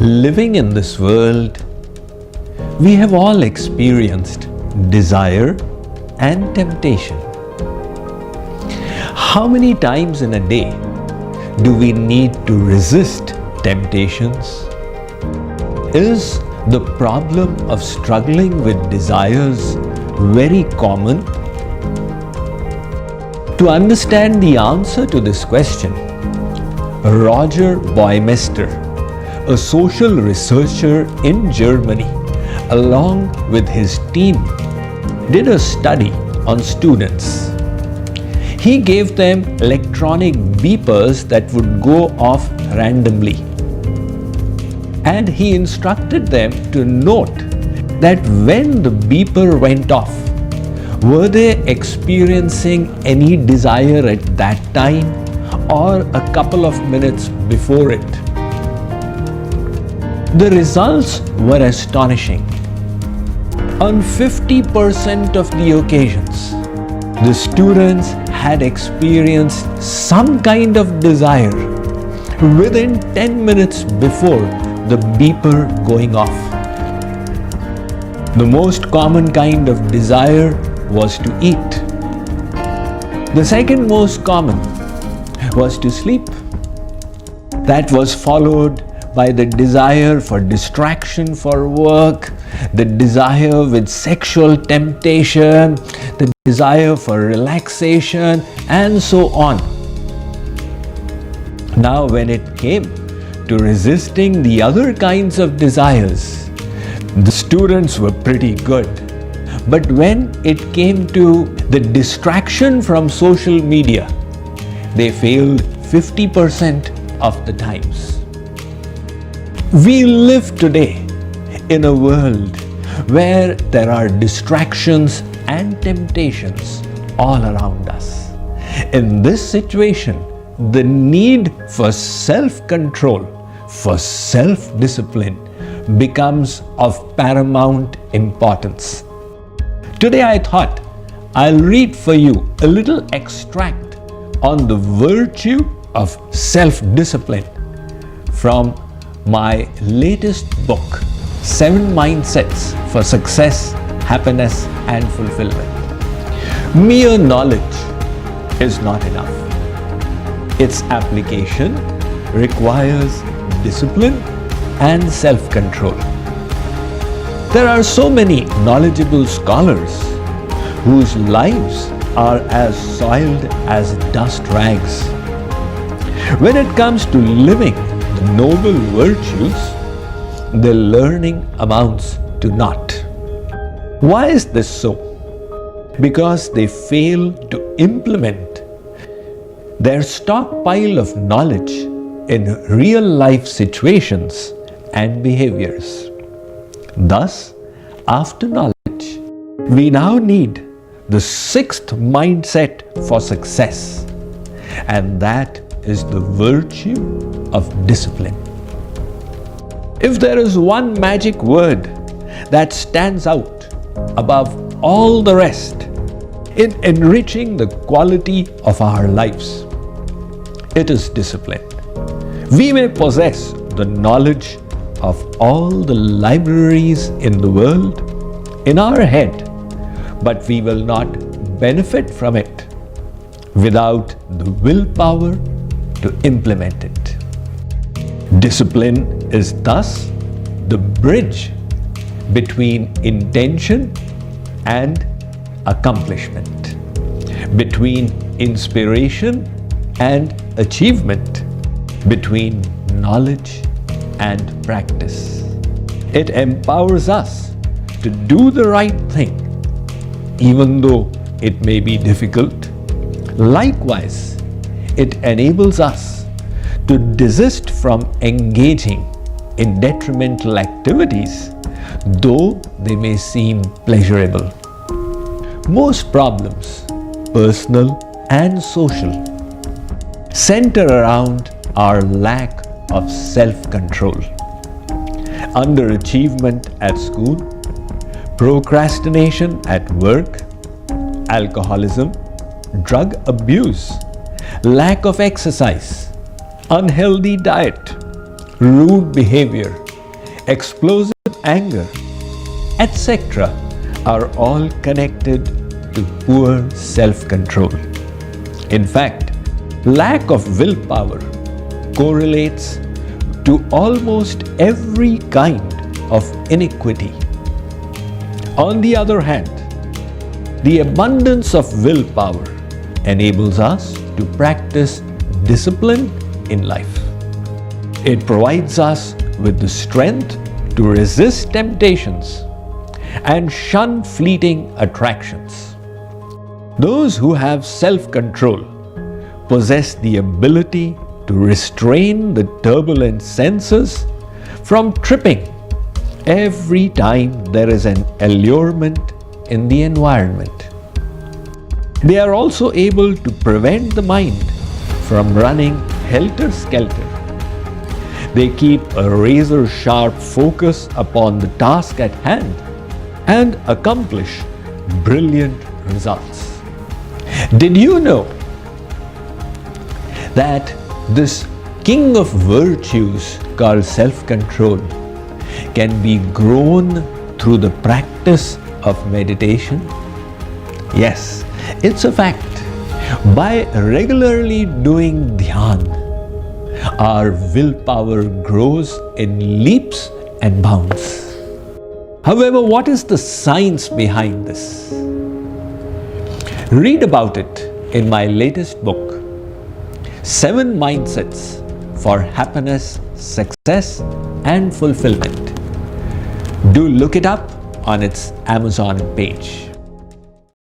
Living in this world, we have all experienced desire and temptation. How many times in a day do we need to resist temptations? Is the problem of struggling with desires very common? To understand the answer to this question, Roger Baumeister, a social researcher in Germany, along with his team, did a study on students. He gave them electronic beepers that would go off randomly. And he instructed them to note that when the beeper went off, were they experiencing any desire at that time or a couple of minutes before it? The results were astonishing. On 50% of the occasions, the students had experienced some kind of desire within 10 minutes before the beeper going off. The most common kind of desire was to eat. The second most common was to sleep. That was followed by the desire for distraction for work, the desire with sexual temptation, the desire for relaxation, and so on. Now, when it came to resisting the other kinds of desires, the students were pretty good. But when it came to the distraction from social media, they failed 50% of the times. We live today in a world where there are distractions and temptations all around us. In this situation, the need for self-control, for self-discipline becomes of paramount importance. Today I thought I'll read for you a little extract on the virtue of self-discipline from my latest book, 7 Mindsets for Success, Happiness and Fulfillment. Mere knowledge is not enough. Its application requires discipline and self-control. There are so many knowledgeable scholars whose lives are as soiled as dust rags. When it comes to living the noble virtues, their learning amounts to naught. Why is this so? Because they fail to implement their stockpile of knowledge in real life situations and behaviors. Thus, after knowledge, we now need the 6th mindset for success, and that is the virtue of discipline. If there is one magic word that stands out above all the rest in enriching the quality of our lives, it is discipline. We may possess the knowledge of all the libraries in the world in our head, but we will not benefit from it without the willpower to implement it. Discipline is thus the bridge between intention and accomplishment, between inspiration and achievement, between knowledge and practice. It empowers us to do the right thing, even though it may be difficult. Likewise, it enables us to desist from engaging in detrimental activities, though they may seem pleasurable. Most problems, personal and social, center around our lack of self-control. Underachievement at school, procrastination at work, alcoholism, drug abuse, lack of exercise, unhealthy diet, rude behavior, explosive anger, etc. are all connected to poor self-control. In fact, lack of willpower correlates to almost every kind of iniquity. On the other hand, the abundance of willpower enables us to practice discipline in life. It provides us with the strength to resist temptations and shun fleeting attractions. Those who have self-control possess the ability to restrain the turbulent senses from tripping every time there is an allurement in the environment. They are also able to prevent the mind from running helter-skelter. They keep a razor-sharp focus upon the task at hand and accomplish brilliant results. Did you know that this king of virtues called self-control can be grown through the practice of meditation? Yes, it's a fact. By regularly doing dhyan, our willpower grows in leaps and bounds. However, what is the science behind this? Read about it in my latest book, 7 Mindsets for Happiness, Success and Fulfillment. Do look it up on its Amazon page.